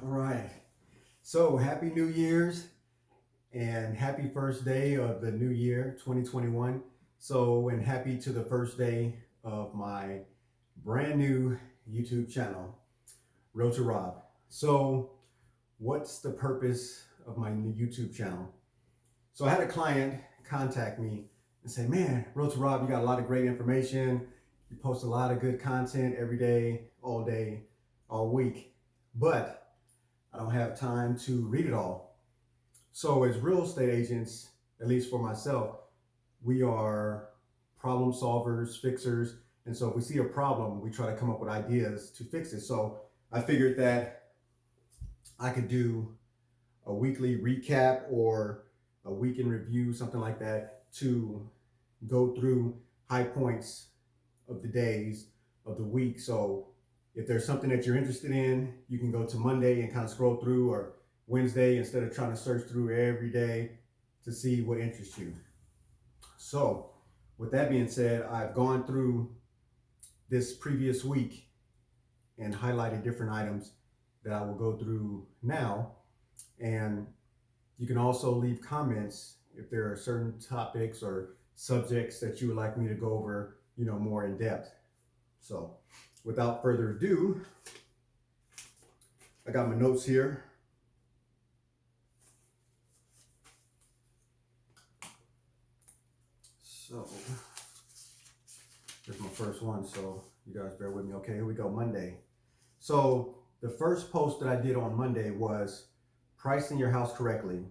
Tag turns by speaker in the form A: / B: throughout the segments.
A: All right. So happy New Year's and happy first day of the new year, 2021. And happy to the first day of my brand new YouTube channel, REALTOR Rob. So, what's the purpose of my new YouTube channel? So, I had a client contact me and say, "Man, REALTOR Rob, you got a lot of great information. You post a lot of good content every day, all week. But I don't have time to read it all." So, as real estate agents, at least for myself, we are problem solvers, fixers. And so, if we see a problem, we try to come up with ideas to fix it. So, I figured that I could do a weekly recap or a week in review, something like that, to go through high points of the days of the week. So if there's something that you're interested in, you can go to Monday and kind of scroll through, or Wednesday, instead of trying to search through every day to see what interests you. So with that being said, I've gone through this previous week and highlighted different items that I will go through now. And you can also leave comments if there are certain topics or subjects that you would like me to go over, more in depth. So without further ado, I got my notes here. So this is my first one, so you guys bear with me. Okay, here we go, Monday. So the first post that I did on Monday was pricing your house correctly.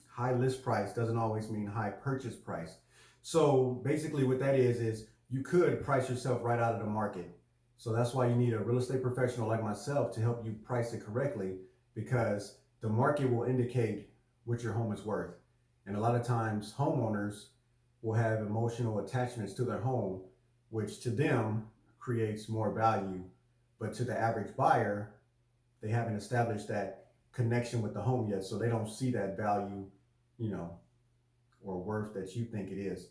A: High list price doesn't always mean high purchase price. So basically what that is you could price yourself right out of the market. So that's why you need a real estate professional like myself to help you price it correctly, because the market will indicate what your home is worth. And a lot of times homeowners will have emotional attachments to their home, which to them creates more value. But to the average buyer, they haven't established that connection with the home yet. So they don't see that value, or worth that you think it is.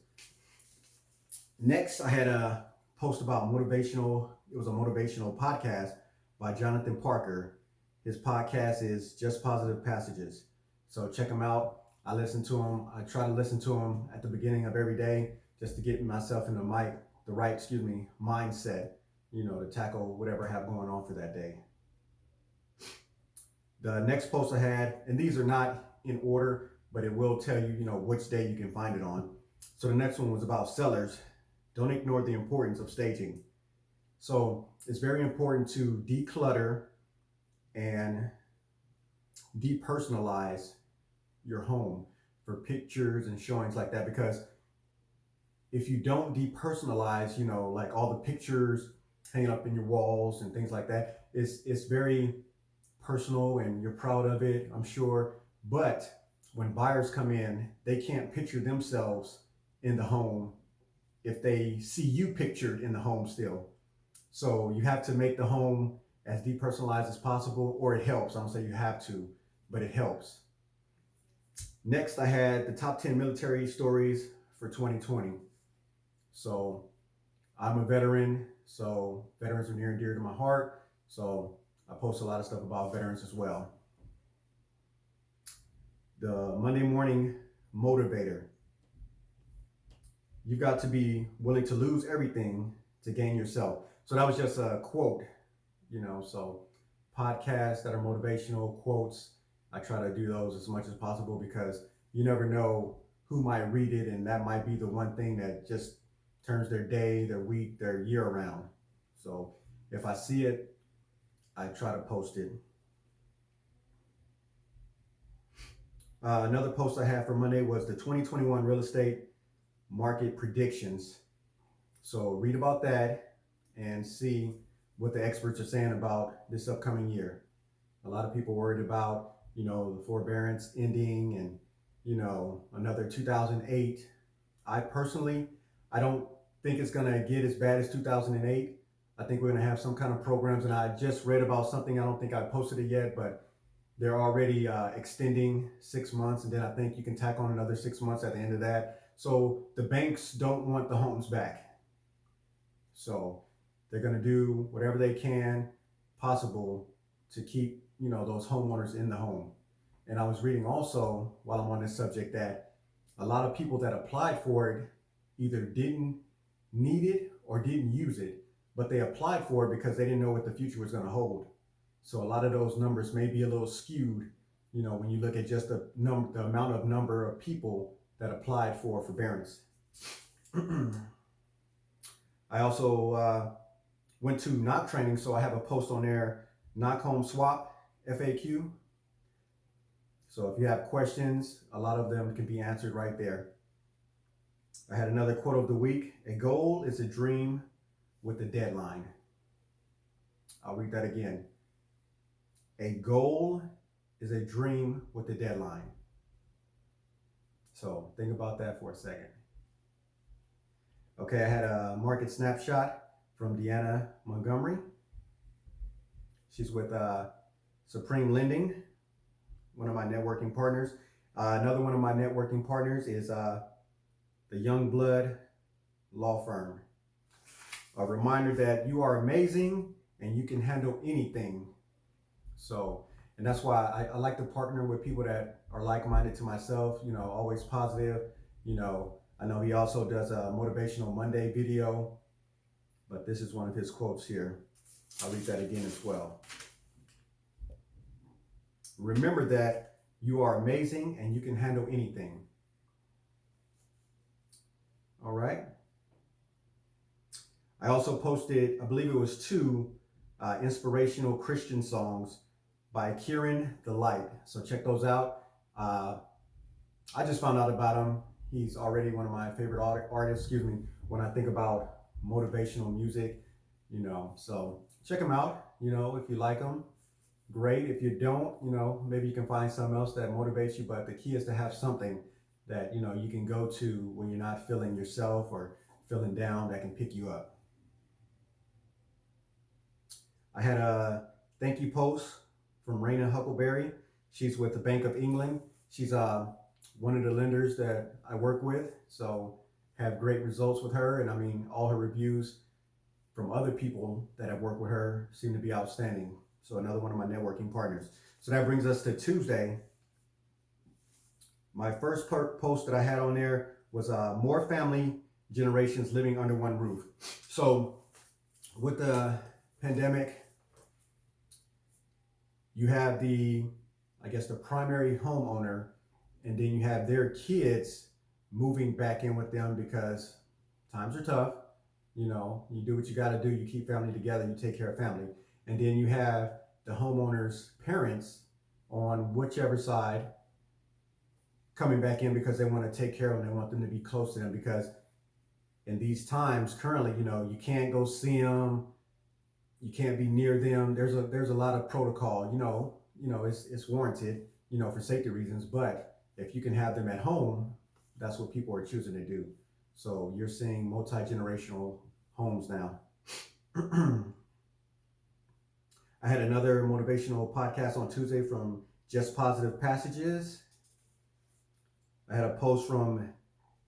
A: Next, I had a post about it was a motivational podcast by Jonathan Parker. His podcast is Just Positive Passages. So check him out. I listen to him. I try to listen to him at the beginning of every day just to get myself in the right mindset, to tackle whatever I have going on for that day. The next post I had, and these are not in order, but it will tell you, which day you can find it on. So the next one was about sellers. Don't ignore the importance of staging. So it's very important to declutter and depersonalize your home for pictures and showings like that, because if you don't depersonalize, like all the pictures hanging up in your walls and things like that, it's very personal and you're proud of it, I'm sure. But when buyers come in, they can't picture themselves in the home if they see you pictured in the home still. So you have to make the home as depersonalized as possible, or it helps. I don't say you have to, but it helps. Next, I had the top 10 military stories for 2020. So I'm a veteran, so veterans are near and dear to my heart. So I post a lot of stuff about veterans as well. The Monday morning motivator. You've got to be willing to lose everything to gain yourself. So that was just a quote, so podcasts that are motivational quotes, I try to do those as much as possible, because you never know who might read it, and that might be the one thing that just turns their day, their week, their year around. So if I see it, I try to post it. Another post I had for Monday was the 2021 real estate market predictions. So read about that and see what the experts are saying about this upcoming year. A lot of people worried about, the forbearance ending and, another 2008. I don't think it's going to get as bad as 2008. I think we're going to have some kind of programs, and I just read about something. I don't think I posted it yet, but they're already extending 6 months, and then I think you can tack on another 6 months at the end of that. So the banks don't want the homes back. So they're going to do whatever they can possible to keep those homeowners in the home. And I was reading also while I'm on this subject that a lot of people that applied for it either didn't need it or didn't use it, but they applied for it because they didn't know what the future was going to hold. So a lot of those numbers may be a little skewed, when you look at just the amount of number of people that applied for forbearance. I also went to knock training, so I have a post on there, knock home swap FAQ. So if you have questions, a lot of them can be answered right there. I had another quote of the week. A goal is a dream with a deadline. I'll read that again. A goal is a dream with a deadline. So think about that for a second. Okay, I had a market snapshot from Deanna Montgomery. She's with Supreme Lending, one of my networking partners. Another one of my networking partners is the Youngblood Law Firm. A reminder that you are amazing and you can handle anything. So, and that's why I like to partner with people that are like-minded to myself, always positive. I know he also does a Motivational Monday video, but this is one of his quotes here. I'll read that again as well. Remember that you are amazing and you can handle anything. All right. I also posted, I believe it was 2 inspirational Christian songs by Kieran the Light. So check those out. I just found out about him. He's already one of my favorite artists, when I think about motivational music, so check him out, if you like him, great. If you don't, maybe you can find something else that motivates you, but the key is to have something that, you can go to when you're not feeling yourself or feeling down that can pick you up. I had a thank you post from Raina Huckleberry. She's with the Bank of England. She's one of the lenders that I work with, so have great results with her. And I mean, all her reviews from other people that have worked with her seem to be outstanding. So another one of my networking partners. So that brings us to Tuesday. My first post that I had on there was more family generations living under one roof. So with the pandemic, you have the primary homeowner, and then you have their kids moving back in with them because times are tough. You do what you got to do. You keep family together. You take care of family. And then you have the homeowner's parents on whichever side coming back in because they want to take care of them. They want them to be close to them because in these times currently, you can't go see them. You can't be near them. There's a lot of protocol, it's warranted, for safety reasons. But if you can have them at home, that's what people are choosing to do. So you're seeing multi-generational homes now. I had another motivational podcast on Tuesday from Just Positive Passages. I had a post from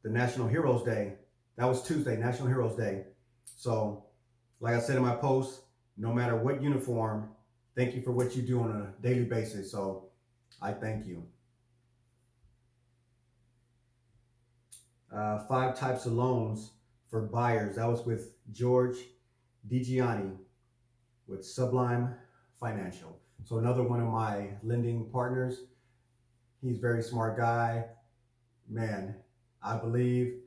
A: the National Heroes Day. That was Tuesday, National Heroes Day. So like I said in my post, no matter what uniform, thank you for what you do on a daily basis. So I thank you. 5 types of loans for buyers. That was with George DiGianni with Sublime Financial. So another one of my lending partners. He's a very smart guy. Man, I believe,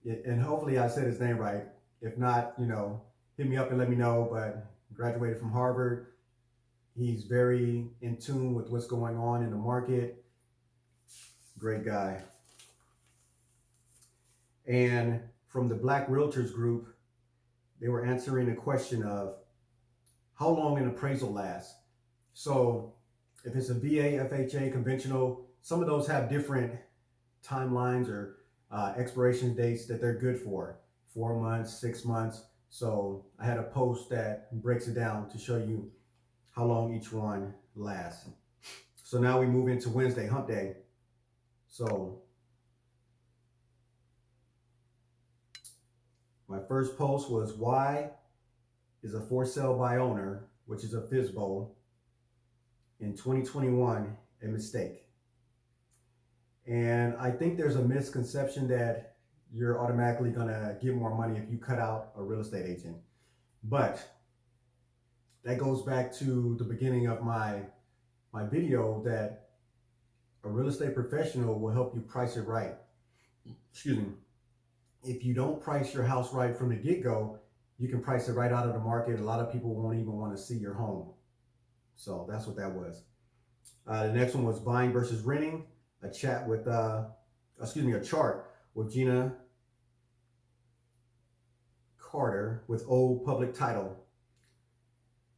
A: and hopefully I said his name right. If not, hit me up and let me know, but graduated from Harvard. He's very in tune with what's going on in the market. Great guy. And from the Black Realtors group, they were answering the question of how long an appraisal lasts. So if it's a VA, FHA, conventional, some of those have different timelines or expiration dates that they're good for. 4 months, 6 months. So I had a post that breaks it down to show you how long each one lasts. So now we move into Wednesday, hump day. So my first post was why is a for sale by owner, which is a FSBO, in 2021 a mistake. And I think there's a misconception that you're automatically going to get more money if you cut out a real estate agent. But that goes back to the beginning of my video that a real estate professional will help you price it right. Excuse me. If you don't price your house right from the get-go, you can price it right out of the market. A lot of people won't even want to see your home. So that's what that was. The next one was buying versus renting. A chart with Gina Carter with Old Public Title.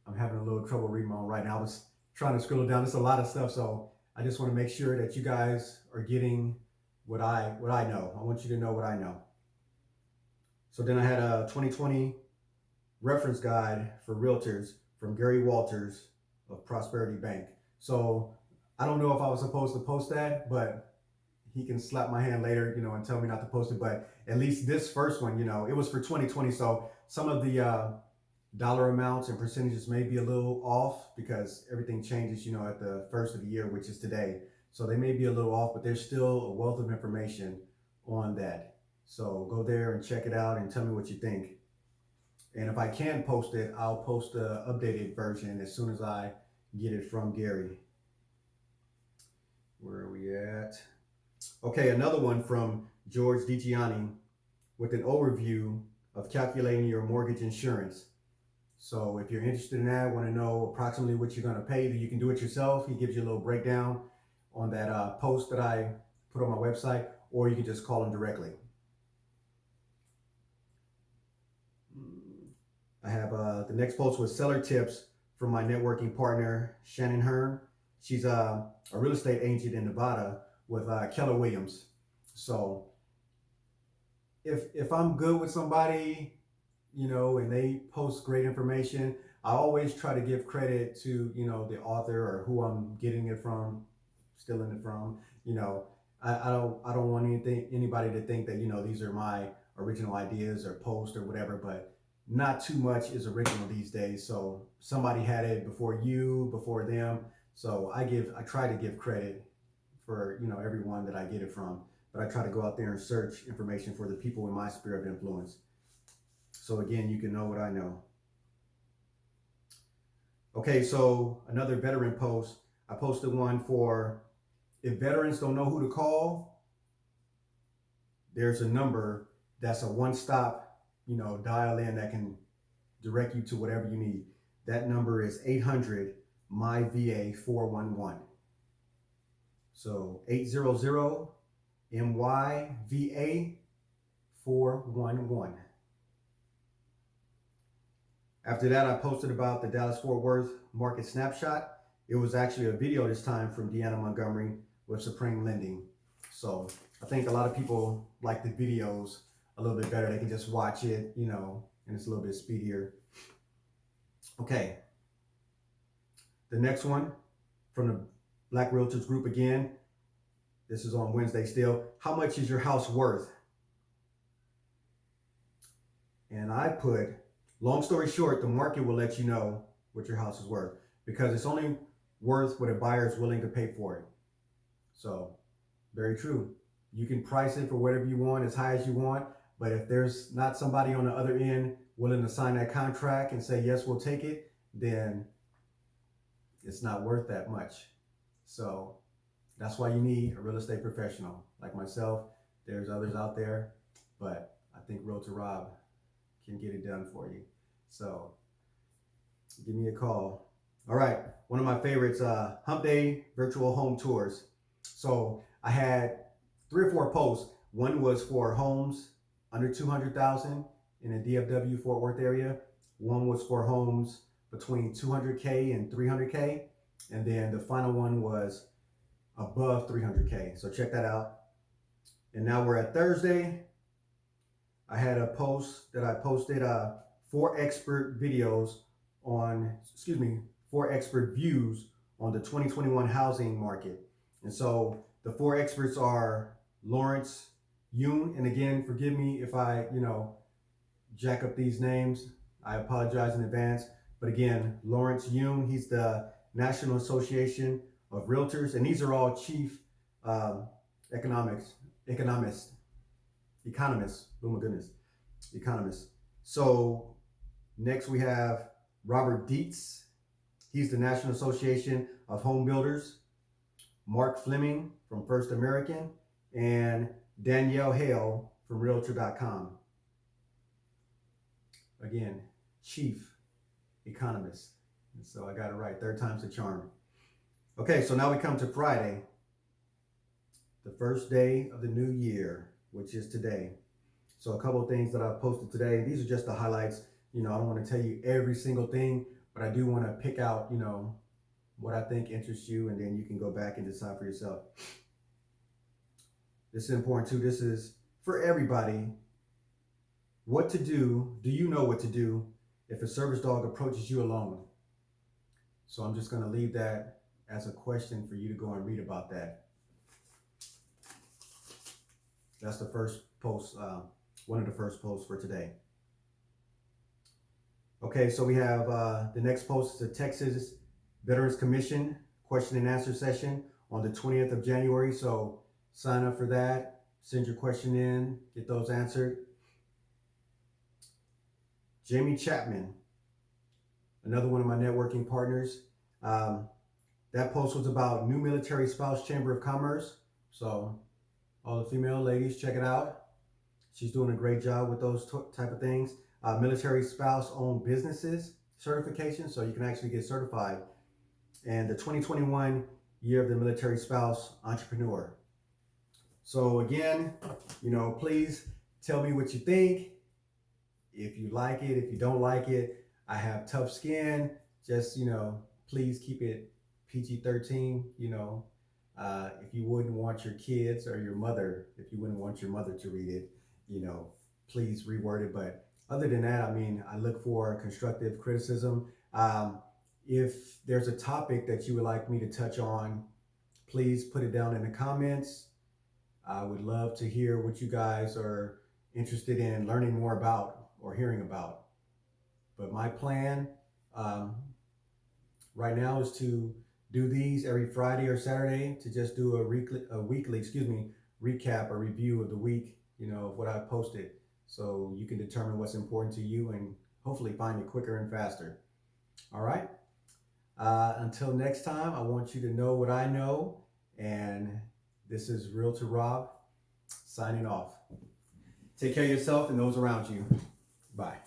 A: I'm having a little trouble reading my own writing. I was trying to scroll down. There's a lot of stuff, so I just want to make sure that you guys are getting what I know. I want you to know what I know. So then I had a 2020 reference guide for realtors from Gary Walters of Prosperity Bank. So I don't know if I was supposed to post that, but he can slap my hand later, and tell me not to post it. But at least this first one, it was for 2020. So some of the dollar amounts and percentages may be a little off because everything changes, at the first of the year, which is today. So they may be a little off, but there's still a wealth of information on that. So go there and check it out and tell me what you think. And if I can post it, I'll post the updated version as soon as I get it from Gary. Where are we at? Okay, another one from George DiGianni with an overview of calculating your mortgage insurance. So if you're interested in that, want to know approximately what you're going to pay, you can do it yourself. He gives you a little breakdown on that post that I put on my website, or you can just call him directly. I have the next post was seller tips from my networking partner, Shannon Hearn. She's a real estate agent in Nevada with Keller Williams. So if I'm good with somebody, and they post great information, I always try to give credit to, the author or who I'm getting it from, stealing it from. I don't want anybody to think that, these are my original ideas or posts or whatever, but not too much is original these days. So somebody had it before you, before them. So I try to give credit for, everyone that I get it from, but I try to go out there and search information for the people in my sphere of influence. So again, you can know what I know. Okay, so another veteran post. I posted one for if veterans don't know who to call, there's a number that's a one-stop, dial in that can direct you to whatever you need. That number is 800 my VA 411. So 800 MY VA 411. After that, I posted about the Dallas-Fort Worth market snapshot. It was actually a video this time from Deanna Montgomery with Supreme Lending. So I think a lot of people like the videos a little bit better. They can just watch it, and it's a little bit speedier. Okay. The next one from the Black Realtors group again. This is on Wednesday still. How much is your house worth? And I put, long story short, the market will let you know what your house is worth because it's only worth what a buyer is willing to pay for it. So, very true. You can price it for whatever you want, as high as you want, but if there's not somebody on the other end willing to sign that contract and say, yes, we'll take it, then it's not worth that much. So that's why you need a real estate professional like myself. There's others out there, but I think Realtor Rob can get it done for you. So give me a call. All right, one of my favorites, Hump Day virtual home tours. So I had 3 or 4 posts. One was for homes under 200,000 in the DFW Fort Worth area. One was for homes between 200K and 300K. And then the final one was above 300K. So check that out. And now we're at Thursday. I had a post that I posted 4 expert videos on, 4 expert views on the 2021 housing market. And so the 4 experts are Lawrence Yoon. And again, forgive me if I, jack up these names. I apologize in advance. But again, Lawrence Yoon, he's the National Association of Realtors, and these are all chief um, economists. Oh my goodness, economists. So next we have Robert Dietz. He's the National Association of Home Builders. Mark Fleming from First American, and Danielle Hale from Realtor.com. Again, chief economist. And so I got it right. Third time's the charm. Okay, so now we come to Friday, the first day of the new year, which is today. So a couple of things that I've posted today. These are just the highlights. I don't want to tell you every single thing, but I do want to pick out, what I think interests you, and then you can go back and decide for yourself. This is important too. This is for everybody. What to do? Do you know what to do if a service dog approaches you alone? So I'm just going to leave that as a question for you to go and read about that. That's the first post, one of the first posts for today. Okay, so we have the next post is the Texas Veterans Commission question and answer session on the 20th of January. So sign up for that, send your question in, get those answered. Jamie Chapman, another one of my networking partners. That post was about New Military Spouse Chamber of Commerce. So all the female ladies, check it out. She's doing a great job with those type of things. Military spouse owned businesses certification, so you can actually get certified. And the 2021 year of the military spouse entrepreneur. So again, please tell me what you think. If you like it, if you don't like it, I have tough skin. Just, please keep it PG-13, if you wouldn't want your kids or your mother, if you wouldn't want your mother to read it, please reword it. But other than that, I look for constructive criticism. If there's a topic that you would like me to touch on, please put it down in the comments. I would love to hear what you guys are interested in learning more about or hearing about. But my plan right now is to do these every Friday or Saturday, to just do a weekly recap or review of the week, of what I posted. So you can determine what's important to you and hopefully find it quicker and faster. All right. Until next time, I want you to know what I know. And this is Realtor Rob signing off. Take care of yourself and those around you. Bye.